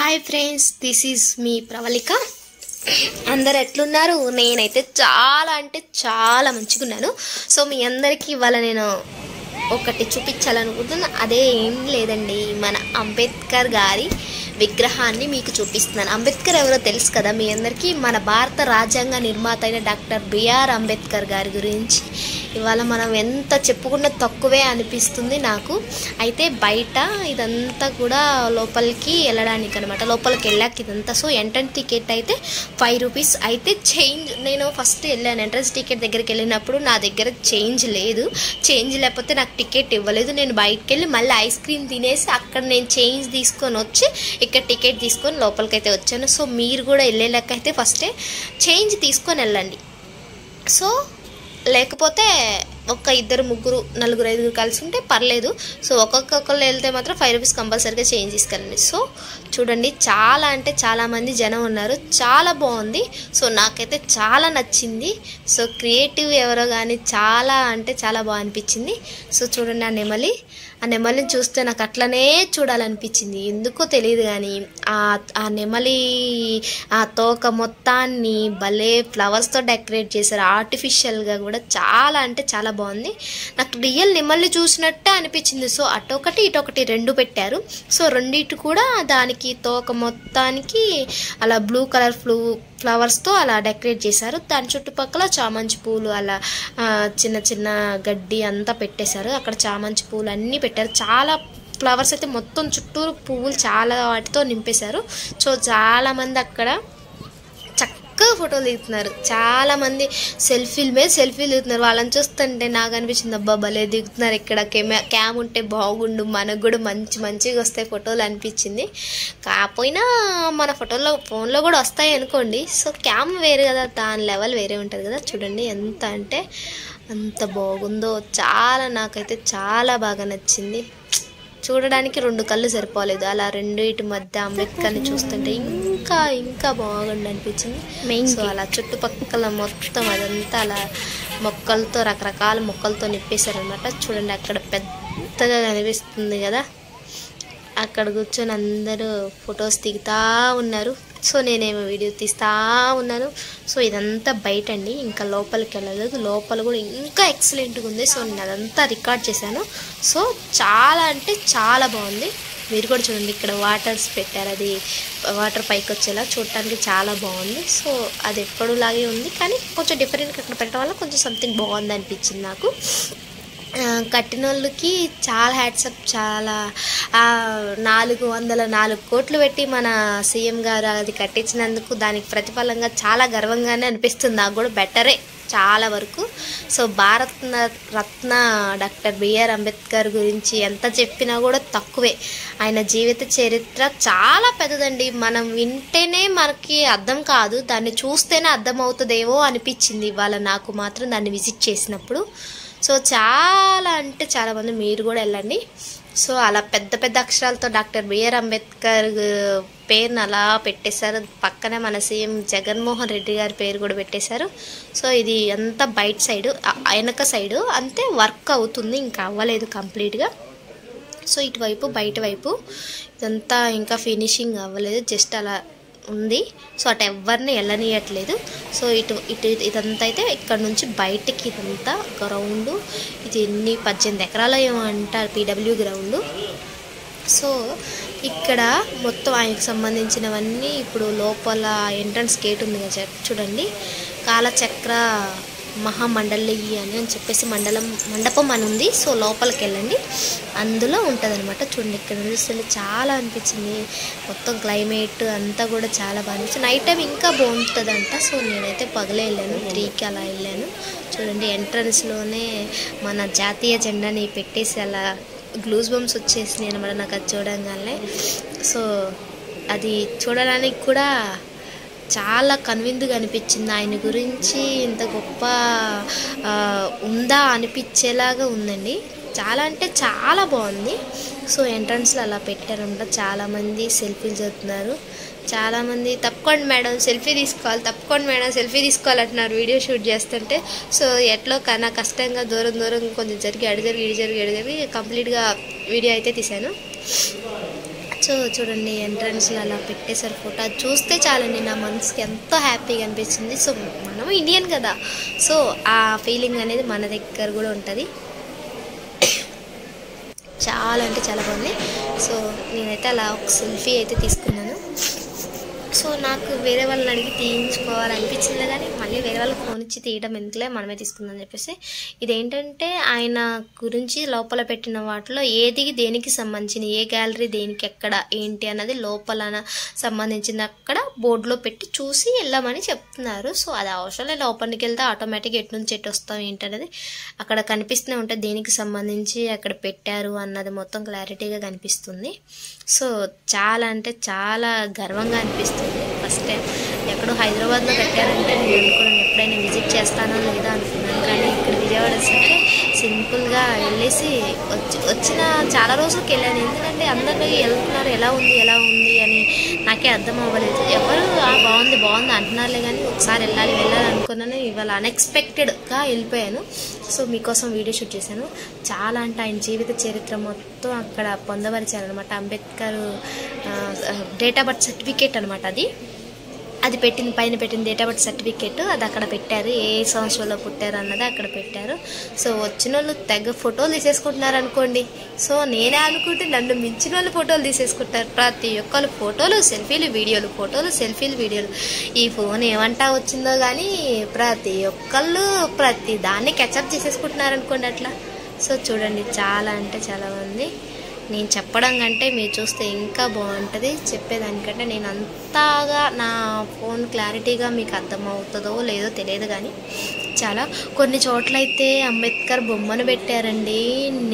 Hi friends, this is మీ ప్రవళిక. అందరు ఎట్లున్నారు? నేనైతే చాలా అంటే చాలా మంచిగా ఉన్నాను. సో మీ అందరికీ ఇవాళ నేను ఒకటి చూపించాలనుకుంటున్నా. అదే ఏం లేదండి, మన అంబేద్కర్ గారి విగ్రహాన్ని మీకు చూపిస్తున్నాను. అంబేద్కర్ ఎవరో తెలుసు కదా మీ అందరికీ. మన భారత రాజ్యాంగ నిర్మాత అయిన డాక్టర్ బిఆర్ అంబేద్కర్ గారి గురించి ఇవాళ మనం ఎంత చెప్పుకున్నా తక్కువే అనిపిస్తుంది నాకు. అయితే బయట ఇదంతా కూడా లోపలికి వెళ్ళడానికి అనమాట. లోపలికి వెళ్ళాక ఇదంతా సో ఎంట్రన్స్ టికెట్ అయితే 5 రూపీస్. అయితే చేంజ్ నేను ఫస్ట్ వెళ్ళాను ఎంట్రన్స్ టికెట్ దగ్గరికి వెళ్ళినప్పుడు నా దగ్గర చేంజ్ లేదు. చేంజ్ లేకపోతే నాకు టికెట్ ఇవ్వలేదు. నేను బయటకు వెళ్ళి మళ్ళీ ఐస్ క్రీమ్ తినేసి అక్కడ నేను చేంజ్ తీసుకొని వచ్చి ఇక్కడ టికెట్ తీసుకొని లోపలికైతే వచ్చాను. సో మీరు కూడా వెళ్ళేలాకైతే ఫస్టే చేంజ్ తీసుకొని వెళ్ళండి. సో లేకపోతే ఒక ఇద్దరు ముగ్గురు నలుగురు ఐదుగురు కలిసి ఉంటే పర్లేదు. సో ఒక్కొక్కరు వెళ్తే మాత్రం 5 రూపీస్ కంపల్సరీగా చేంజ్ తీసుకెళ్ళండి. సో చూడండి, చాలా అంటే చాలామంది జనం ఉన్నారు. చాలా బాగుంది. సో నాకైతే చాలా నచ్చింది. సో క్రియేటివ్ ఎవరో కానీ చాలా అంటే చాలా బాగా అనిపించింది. సో చూడండి, ఆ నెమలిని చూస్తే నాకు అట్లనే చూడాలనిపించింది. ఎందుకో తెలియదు కానీ ఆ నెమలి ఆ తోక మొత్తాన్ని భలే ఫ్లవర్స్తో డెకరేట్ చేశారు. ఆర్టిఫిషియల్గా కూడా చాలా అంటే చాలా బాగుంది. నాకు రియల్ నెమలిని చూసినట్టే అనిపించింది. సో అటొకటి ఇటొకటి రెండు పెట్టారు. సో రెండిటి కూడా దానికి తోక మొత్తానికి అలా బ్లూ కలర్ ఫ్లవర్స్తో అలా డెకరేట్ చేశారు. దాని చుట్టుపక్కల చామంతి పూలు అలా చిన్న చిన్న గడ్డి అంతా పెట్టేశారు. అక్కడ చామంతి పూలు అన్నీ పెట్టారు. చాలా ఫ్లవర్స్ అయితే మొత్తం చుట్టూరు పువ్వులు చాలా వాటితో నింపేశారు. సో చాలామంది అక్కడ చక్కగా ఫోటోలు దిగుతున్నారు. చాలామంది సెల్ఫీలు దిగుతున్నారు. వాళ్ళని చూస్తుంటే నాకు అనిపించింది, అబ్బా భలే దిగుతున్నారు, ఇక్కడ క్యామ్ ఉంటే బాగుండు, మనకు కూడా మంచిగా వస్తాయి ఫోటోలు అనిపించింది. కాకపోయినా మన ఫోన్లో కూడా వస్తాయి అనుకోండి. సో క్యామ్ వేరు కదా, దాని లెవెల్ వేరే ఉంటుంది కదా. చూడండి ఎంత అంటే అంత బాగుందో. నాకైతే చాలా బాగా నచ్చింది. చూడడానికి 2 కళ్ళు సరిపోలేదు. అలా రెండిటి మధ్య అంబేద్కర్ని చూస్తుంటే ఇంకా బాగుండి అనిపించింది. సో అలా చుట్టుపక్కల మొత్తం అదంతా అలా మొక్కలతో రకరకాల మొక్కలతో నింపేశారనమాట. చూడండి, అక్కడ పెద్దగా కనిపిస్తుంది కదా, అక్కడ కూర్చొని అందరూ ఫొటోస్ దిగుతూ ఉన్నారు. సో నేనేమో వీడియో తీస్తూ ఉన్నాను. సో ఇదంతా బయట అండి, ఇంకా లోపలికి వెళ్ళలేదు. లోపల కూడా ఇంకా ఎక్సలెంట్గా ఉంది. సో నేను అదంతా రికార్డ్ చేశాను. సో చాలా అంటే చాలా బాగుంది. మీరు కూడా చూడండి, ఇక్కడ వాటర్స్ పెట్టారు. అది వాటర్ పైకి వచ్చేలా చూడటానికి చాలా బాగుంది. సో అది ఎప్పుడులాగే ఉంది, కానీ కొంచెం డిఫరెంట్గా అక్కడ పెట్టడం వల్ల కొంచెం సంథింగ్ బాగుంది అనిపించింది నాకు. కట్టిన వాళ్ళకి చాలా హ్యాట్సప్. చాలా 404 కోట్లు పెట్టి మన సీఎం గారు అది కట్టించినందుకు దానికి ప్రతిఫలంగా చాలా గర్వంగానే అనిపిస్తుంది నాకు కూడా. బెటరే చాలా వరకు. So Bharat Ratna doctor BR Ambedkar గురించి ఎంత చెప్పినా కూడా తక్కువే. ఆయన జీవిత చరిత్ర చాలా పెద్దదండి. మనం వింటేనే మనకి అర్థం కాదు, దాన్ని చూస్తేనే అర్థం అవుతుందేమో అనిపించింది ఇవాళ నాకు మాత్రం దాన్ని విజిట్ చేసినప్పుడు. సో చాలా అంటే చాలామంది మీరు కూడా వెళ్ళండి. సో అలా పెద్ద అక్షరాలతో డాక్టర్ బిఆర్ అంబేద్కర్ పేరుని అలా పెట్టేశారు. పక్కనే మన సీఎం జగన్మోహన్ రెడ్డి గారి పేరు కూడా పెట్టేశారు. సో ఇది అంతా బయట సైడు, వెనక సైడు అంతే వర్క్ అవుతుంది, ఇంకా అవ్వలేదు కంప్లీట్గా. సో ఇటువైపు బయట వైపు ఇదంతా ఇంకా ఫినిషింగ్ అవ్వలేదు, జస్ట్ అలా ఉంది. సో అటు ఎవరిని వెళ్ళనీయట్లేదు. సో ఇటు ఇదంతా అయితే ఇక్కడ నుంచి బయటకి ఇదంతా గ్రౌండ్. ఇది 18 ఎకరాలు ఏమో అంటారు, PW గ్రౌండ్. సో ఇక్కడ మొత్తం ఆయనకు సంబంధించినవన్నీ ఇప్పుడు లోపల ఎంట్రన్స్ గేట్ ఉంది కదా చూడండి, కాలచక్ర మహామండలి అని చెప్పేసి మండపం అని ఉంది. సో లోపలికి వెళ్ళండి, అందులో ఉంటుంది అనమాట. చూడండి, ఇక్కడ చూస్తుంటే చాలా అనిపించింది. మొత్తం క్లైమేట్ అంతా కూడా చాలా బాగా అనిపించింది. నైట్ టైం ఇంకా బాగుంటుందంట. సో నేనైతే పగలే వెళ్ళాను, 3కి అలా వెళ్ళాను. చూడండి, ఎంట్రన్స్లోనే మన జాతీయ జెండాని పెట్టేసి అలా గ్లూస్ బంప్స్ వచ్చేసినాయి అనమాట నాకు అది చూడంగానే. సో అది చూడడానికి కూడా చాలా కన్విన్స్గా అనిపించింది. ఆయన గురించి ఇంత గొప్ప ఉందా అనిపించేలాగా ఉందండి. చాలా అంటే చాలా బాగుంది. సో ఎంట్రన్స్లో అలా పెట్టారన్నమాట. చాలామంది సెల్ఫీలు చదువుతున్నారు. చాలామంది తప్పుకోండి మేడం సెల్ఫీ తీసుకోవాలి అంటున్నారు వీడియో షూట్ చేస్తుంటే. సో ఎట్లో కన్నా కష్టంగా దూరం కొంచెం జరిగి అడి జరిగి కంప్లీట్గా వీడియో అయితే తీశాను. సో చూడండి ఎంట్రన్స్లో అలా పెట్టేశారు ఫోటో. అది చూస్తే చాలండి నా మనసుకి ఎంతో హ్యాపీగా అనిపించింది. సో మనం ఇండియన్ కదా, సో ఆ ఫీలింగ్ అనేది మన దగ్గర కూడా ఉంటుంది. చాలా అంటే చాలా బాగుంది. సో నేనైతే అలా ఒక సెల్ఫీ అయితే తీసుకున్నాను. సో నాకు వేరే వాళ్ళని అడిగి తీయించుకోవాలనిపించింది, కానీ మళ్ళీ వేరే వాళ్ళకి ఫోన్ ఇచ్చి తీయడం ఎందుకులే, మనమే తీసుకుందని చెప్పేసి. ఇదేంటంటే ఆయన గురించి లోపల పెట్టిన వాటిలో ఏది దేనికి సంబంధించిన, ఏ గ్యాలరీ దేనికి ఎక్కడ ఏంటి అన్నది లోపల సంబంధించింది అక్కడ బోర్డులో పెట్టి చూసి వెళ్ళమని చెప్తున్నారు. సో అది అవసరం లేదు, లోపలికి వెళ్తే ఆటోమేటిక్గా ఎటు నుంచి ఎటు వస్తాం ఏంటనేది అక్కడ కనిపిస్తూనే ఉంటుంది. దేనికి సంబంధించి అక్కడ పెట్టారు అన్నది మొత్తం క్లారిటీగా కనిపిస్తుంది. సో చాలా అంటే చాలా గర్వంగా అనిపిస్తుంది. ఫస్ట్ టైం ఎక్కడో హైదరాబాద్లో పెట్టారంటే నేను అనుకున్నాను ఎప్పుడైనా విజిట్ చేస్తానో లేదా అనుకున్నాను, కానీ ఇక్కడ విజయవాడ సరే సింపుల్గా వెళ్ళేసి వచ్చిన చాలా రోజులకి వెళ్ళాను. ఎందుకంటే అందరూ వెళ్తున్నారు ఎలా ఉంది అని నాకే అర్థం అవ్వలేదు. ఎవరు బాగుంది అంటున్నారులే, కానీ ఒకసారి వెళ్ళాలి అనుకున్నాను. ఇవాళ అన్ఎక్స్పెక్టెడ్గా వెళ్ళిపోయాను. సో మీకోసం వీడియో షూట్ చేశాను. చాలా అంటే ఆయన జీవిత చరిత్ర మొత్తం అక్కడ పొందవరిచారనమాట. Ambedkar date of birth certificate అనమాట. అది పైన పెట్టిన డేట్ ఆఫ్ బర్త్ సర్టిఫికేట్ అది అక్కడ పెట్టారు. ఏ సంవత్సరంలో పుట్టారు అన్నది అక్కడ పెట్టారు. సో వచ్చిన వాళ్ళు తెగ ఫోటోలు తీసేసుకుంటున్నారు అనుకోండి. సో నేనే అనుకుంటే నన్ను మించిన వాళ్ళు ఫోటోలు తీసేసుకుంటారు. ప్రతి ఒక్కరు ఫోటోలు సెల్ఫీలు వీడియోలు. ఈ ఫోన్ ఏమంటా వచ్చిందో కానీ ప్రతి ఒక్కళ్ళు ప్రతి దాన్ని క్యాచప్ చేసేసుకుంటున్నారు అనుకోండి అట్లా. సో చూడండి చాలా అంటే చాలా మంది. నేను చెప్పడం కంటే మీరు చూస్తే ఇంకా బాగుంటుంది. చెప్పేదానికంటే నేను అంతగా నా ఫోన్ క్లారిటీగా మీకు అర్థమవుతుందో లేదో తెలియదు, కానీ చాలా కొన్ని చోట్లయితే అంబేద్కర్ బొమ్మను పెట్టారండి.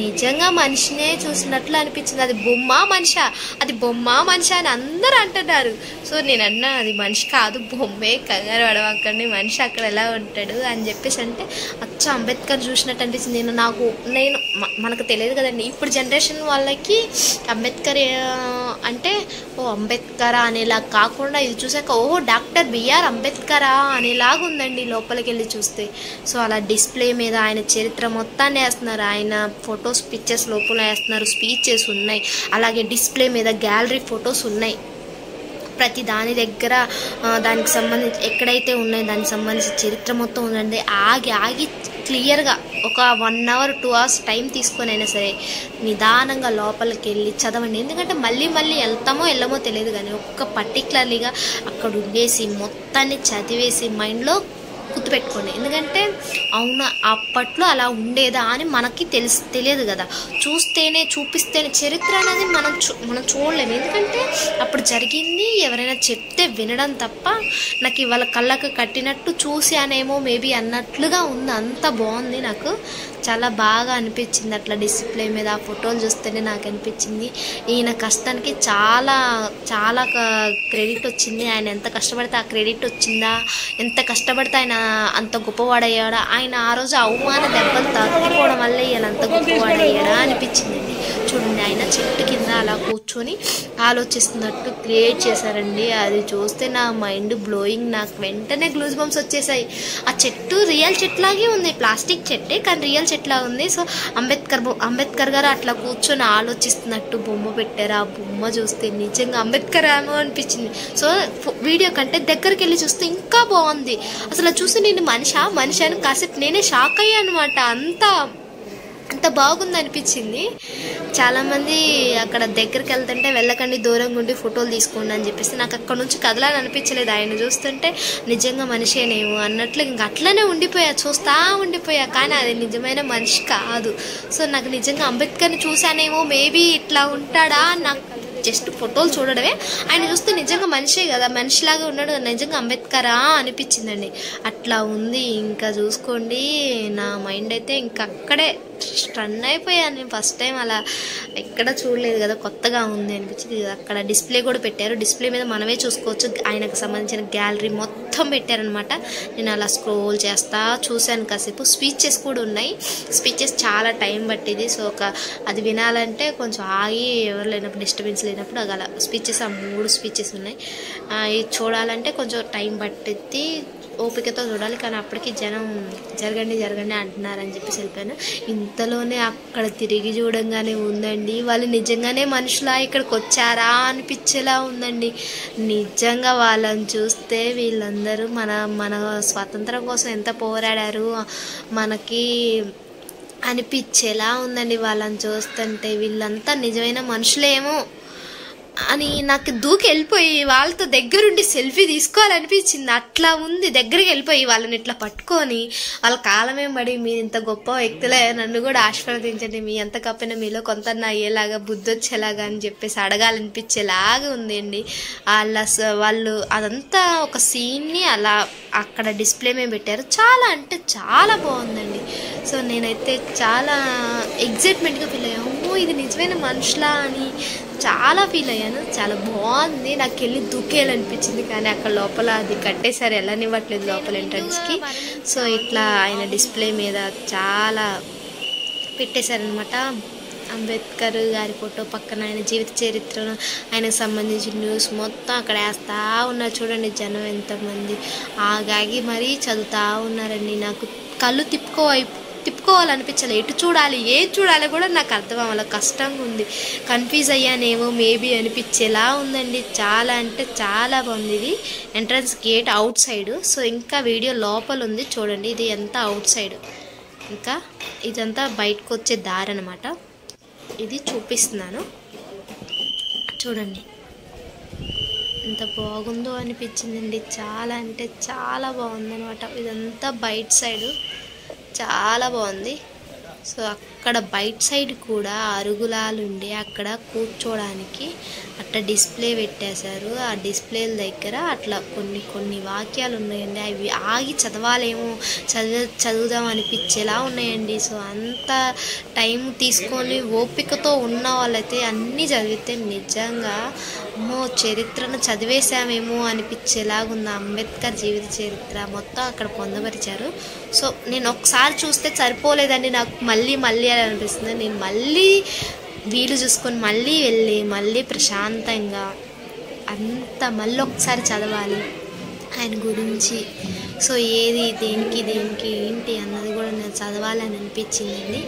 నిజంగా మనిషినే చూసినట్లు అనిపించింది. అది బొమ్మ మనిషి అని అందరూ అంటున్నారు. సో నేను అన్నా అది మనిషి కాదు బొమ్మే, కంగారు పడవకండి, మనిషి అక్కడ ఎలా ఉంటాడు అని చెప్పేసి అంటే అచ్చ అంబేద్కర్ చూసినట్టు అనిపించింది. నేను మనకు తెలియదు కదండి, ఇప్పుడు జనరేషన్ వాళ్ళకి అంబేద్కర్ అంటే అంబేద్కరా అనేలా కాకుండా ఇది చూసాక డాక్టర్ బిఆర్ అంబేద్కరా అనేలాగా ఉందండి లోపలికి వెళ్ళి చూస్తే. సో అలా డిస్ప్లే మీద ఆయన చరిత్ర మొత్తాన్ని వేస్తున్నారు, ఆయన ఫొటోస్ పిక్చర్స్ లోపల వేస్తున్నారు, స్పీచెస్ ఉన్నాయి, అలాగే డిస్ప్లే మీద గ్యాలరీ ఫొటోస్ ఉన్నాయి. ప్రతి దాని దగ్గర దానికి సంబంధించి ఎక్కడైతే ఉన్నాయో దానికి సంబంధించి చరిత్ర మొత్తం ఉందండి. ఆగి క్లియర్గా ఒక 1 hour 2 hours టైం తీసుకొని అయినా సరే నిదానంగా లోపలికి వెళ్ళి చదవండి. ఎందుకంటే మళ్ళీ వెళ్ళమో తెలియదు, కానీ ఒక్క పర్టికులర్లీగా అక్కడ ఉండేసి మొత్తాన్ని చదివేసి మైండ్లో గుర్తుపెట్టుకోండి. ఎందుకంటే అవునా అప్పట్లో అలా ఉండేదా అని మనకి తెలియదు కదా, చూపిస్తేనే చరిత్ర అనేది మనం చూడలేము. ఎందుకంటే అప్పుడు జరిగింది ఎవరైనా చెప్తే వినడం తప్ప నాకు ఇవాళ కళ్ళకు కట్టినట్టు చూసానేమో మేబీ అన్నట్లుగా ఉంది. అంత బాగుంది, నాకు చాలా బాగా అనిపించింది. అట్లా డిస్ప్లే మీద ఆ ఫోటోలు చూస్తేనే నాకు అనిపించింది ఈయన కష్టానికి చాలా చాలా క్రెడిట్ వచ్చింది. ఆయన ఎంత కష్టపడితే ఆ క్రెడిట్ వచ్చిందా, ఎంత కష్టపడితే ఆయన అంత గొప్పవాడయ్యాడా, ఆయన ఆ రోజు అవమాన దెబ్బలు తగ్గిపోవడం వల్ల ఈయన అంత గొప్పవాడయ్యాడా అనిపించిందండి. చూడండి ఆయన చెట్టు కింద అలా కూర్చొని ఆలోచిస్తున్నట్టు క్రియేట్ చేశారండి. అది చూస్తే నా మైండ్ బ్లోయింగ్, నాకు వెంటనే గ్లూజ్ బంప్స్ వచ్చేసాయి. ఆ చెట్టు రియల్ చెట్లాగే ఉంది, ప్లాస్టిక్ చెట్టే కానీ రియల్ చెట్లా ఉంది. సో అంబేద్కర్ గారు అట్లా కూర్చొని ఆలోచిస్తున్నట్టు బొమ్మ పెట్టారు. ఆ బొమ్మ చూస్తే నిజంగా అంబేద్కర్ ఏమో అనిపించింది. సో వీడియో కంటే దగ్గరికి వెళ్ళి చూస్తే ఇంకా బాగుంది. అసలు చూస్తే నేను మనిషి అని కాసేపు నేనే షాక్ అయ్యా అనమాట. అంత బాగుంది అనిపించింది. చాలామంది అక్కడ దగ్గరికి వెళ్తుంటే వెళ్ళకండి, దూరంగా ఉండి ఫోటోలు తీసుకోండి అని చెప్పేసి నాకు అక్కడ నుంచి కదలని అనిపించలేదు. ఆయన చూస్తుంటే నిజంగా మనిషేనేమో అన్నట్లు ఇంకా అట్లనే చూస్తా ఉండిపోయా, కానీ అది నిజమైన మనిషి కాదు. సో నాకు నిజంగా అంబేద్కర్ని చూసానేమో, మేబీ ఇట్లా ఉంటాడా, నాకు జస్ట్ ఫోటోలు చూడడమే, ఆయన చూస్తే నిజంగా మనిషే కదా, మనిషిలాగా ఉన్నాడు, నిజంగా అంబేద్కరా అనిపించిందండి. అట్లా ఉంది. ఇంకా చూసుకోండి నా మైండ్ అయితే ఇంకా అక్కడే స్టన్ అయిపోయాను. నేను ఫస్ట్ టైం అలా ఎక్కడ చూడలేదు కదా, కొత్తగా ఉంది అనిపించింది. అక్కడ డిస్ప్లే కూడా పెట్టారు, డిస్ప్లే మీద మనమే చూసుకోవచ్చు. ఆయనకు సంబంధించిన గ్యాలరీ మొత్తం పెట్టారనమాట. నేను అలా స్క్రోల్ చేస్తా చూశాను కాసేపు. స్పీచెస్ కూడా ఉన్నాయి, స్పీచెస్ చాలా టైం పట్టింది. సో అది వినాలంటే కొంచెం ఆగి, ఎవరు లేనప్పుడు డిస్టర్బెన్స్ లేనప్పుడు అలా స్పీచెస్, ఆ 3 స్పీచెస్ ఉన్నాయి. ఇది చూడాలంటే కొంచెం టైం పట్టిద్ది. ఓపికతో చూడాలి. కానీ అప్పటికి జనం జరగండి జరగండి అంటున్నారని చెప్పేసి వెళ్ళిపోయాను. ఇంతలోనే అక్కడ తిరిగి చూడంగానే ఉందండి, వాళ్ళు నిజంగానే మనుషులా ఇక్కడికి వచ్చారా అనిపించేలా ఉందండి. నిజంగా వాళ్ళని చూస్తే వీళ్ళందరూ మన స్వాతంత్రం కోసం ఎంత పోరాడారు మనకి అనిపించేలా ఉందండి. వాళ్ళని చూస్తుంటే వీళ్ళంతా నిజమైన మనుషులేమో అని నాకు దూకి వెళ్ళిపోయి వాళ్ళతో దగ్గరుండి సెల్ఫీ తీసుకోవాలనిపించింది. అట్లా ఉంది. దగ్గరికి వెళ్ళిపోయి వాళ్ళని ఇట్లా పట్టుకొని వాళ్ళ కాలమే పడి మీరు ఇంత గొప్ప వ్యక్తులే, నన్ను కూడా ఆశీర్వదించండి, మీ ఎంత కప్పినా మీలో కొంత అయ్యేలాగా బుద్ధి వచ్చేలాగా అని చెప్పేసి అడగాలనిపించేలాగా ఉంది అండి. వాళ్ళు అదంతా ఒక సీన్ని అలా అక్కడ డిస్ప్లే మీద పెట్టారు. చాలా అంటే చాలా బాగుందండి. సో నేనైతే చాలా ఎగ్జైట్మెంట్గా ఫీల్ అయ్యాను. ఇది నిజమైన మనుషులా అని చాలా ఫీల్ అయ్యాను. చాలా బాగుంది. నాకు వెళ్ళి దూకేయాలనిపించింది, కానీ అక్కడ లోపల అది కట్టేసారి వెళ్ళనివ్వట్లేదు లోపల ఎంట్రన్స్కి. సో ఇట్లా ఆయన డిస్ప్లే మీద చాలా పెట్టేశారనమాట. అంబేద్కర్ గారి ఫోటో పక్కన ఆయన జీవిత చరిత్రను, ఆయనకు సంబంధించిన న్యూస్ మొత్తం అక్కడ వేస్తూ ఉన్నారు. చూడండి జనం ఎంతమంది ఆగాగి మరీ చదువుతూ ఉన్నారండి. నాకు కళ్ళు తిప్పుకోవాలనిపించాలి. ఎటు చూడాలి ఏం చూడాలి కూడా నాకు అర్థం అవ్వాలి, కష్టంగా ఉంది. కన్ఫ్యూజ్ అయ్యానేమో మేబీ అనిపించేలా ఉందండి. చాలా అంటే చాలా బాగుంది. ఇది entrance gate out side. So ఇంకా వీడియో లోపల ఉంది చూడండి. ఇది ఎంత అవుట్ సైడ్, ఇంకా ఇదంతా బయటకు వచ్చే దారి అనమాట. ఇది చూపిస్తున్నాను చూడండి. ఎంత బాగుందో అనిపించిందండి. చాలా అంటే చాలా బాగుందనమాట. ఇదంతా బయట సైడు చాలా బాగుంది. సో అక్కడ బయట సైడ్ కూడా అరుగులాలుండి అక్కడ కూర్చోడానికి అట్లా డిస్ప్లే పెట్టేశారు. ఆ డిస్ప్లేల దగ్గర అట్లా కొన్ని వాక్యాలు ఉన్నాయండి. అవి ఆగి చదవాలేమో, చదువుదాం అనిపించేలా ఉన్నాయండి. సో అంత టైం తీసుకొని ఓపికతో ఉన్న వాళ్ళైతే అన్నీ చదివితే నిజంగా చరిత్రను చదివేశామేమో అనిపించేలాగా ఉంది. అంబేద్కర్ జీవిత చరిత్ర మొత్తం అక్కడ పొందపరిచారు. సో నేను ఒకసారి చూస్తే సరిపోలేదండి, నాకు మళ్ళీ అని అనిపిస్తుంది. నేను మళ్ళీ వీలు చూసుకొని మళ్ళీ ప్రశాంతంగా మళ్ళీ ఒకసారి చదవాలి ఆయన గురించి. సో ఏది దేనికి ఏంటి అన్నది కూడా నేను చదవాలని అనిపించిందండి.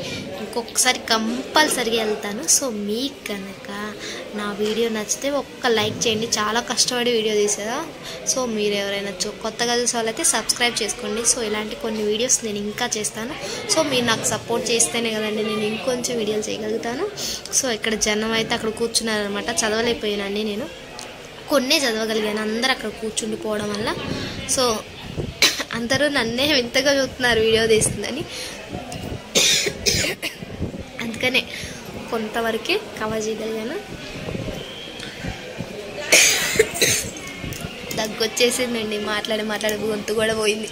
ఇంకొకసారి కంపల్సరిగా వెళ్తాను. సో మీకు కనుక నా వీడియో నచ్చితే ఒక్క లైక్ చేయండి. చాలా కష్టపడి వీడియో తీసేదా. సో మీరు ఎవరైనా కొత్తగా చూసే వాళ్ళైతే సబ్స్క్రైబ్ చేసుకోండి. సో ఇలాంటి కొన్ని వీడియోస్ నేను ఇంకా చేస్తాను. సో మీరు నాకు సపోర్ట్ చేస్తేనే కదండి నేను ఇంకొంచెం వీడియోలు చేయగలుగుతాను. సో ఇక్కడ జనం అయితే అక్కడ కూర్చున్నారనమాట. చదవలేకపోయానండి, నేను కొన్నే చదవగలిగాను. అందరూ అక్కడ కూర్చుండిపోవడం వల్ల సో అందరూ నన్నే వింతగా చూస్తున్నారు వీడియో తీస్తుందని. అందుకనే కొంతవరకే కవర్ చేయగలిగాను. దగ్గొచ్చేసిందండి, మాట్లాడి గొంతు కూడా పోయింది.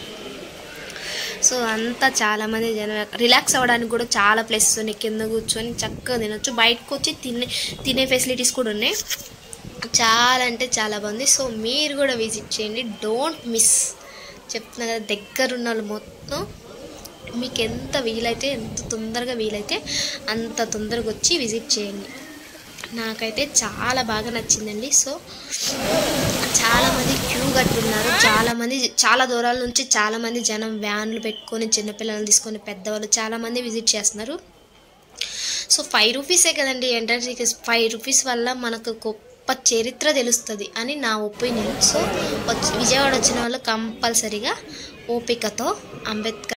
సో అంతా చాలామంది జనం రిలాక్స్ అవ్వడానికి కూడా చాలా ప్లేసెస్ ఉన్నాయి. కింద కూర్చొని చక్కగా తినొచ్చు. బయటకు వచ్చి తినే ఫెసిలిటీస్ కూడా ఉన్నాయి. చాలా అంటే చాలా బాగుంది. సో మీరు కూడా విజిట్ చేయండి, డోంట్ మిస్. చెప్తున్నా కదా, దగ్గరున్న వాళ్ళు మొత్తం మీకు ఎంత తొందరగా వీలైతే అంత తొందరగా వచ్చి విజిట్ చేయండి. నాకైతే చాలా బాగా నచ్చిందండి. సో చాలామంది క్యూ కట్టున్నారు. చాలా దూరాల నుంచి చాలామంది జనం వ్యాన్లు పెట్టుకొని చిన్నపిల్లలను తీసుకొని పెద్దవాళ్ళు చాలామంది విజిట్ చేస్తున్నారు. సో 5 రూపీసే కదండి ఎంట్రన్స్ టికెట్స్. 5 రూపీస్ వల్ల మనకు గొప్ప చరిత్ర తెలుస్తుంది అని నా ఒపీనియన్. సో విజయవాడ వచ్చిన వాళ్ళు కంపల్సరీగా ఓపికతో అంబేద్కర్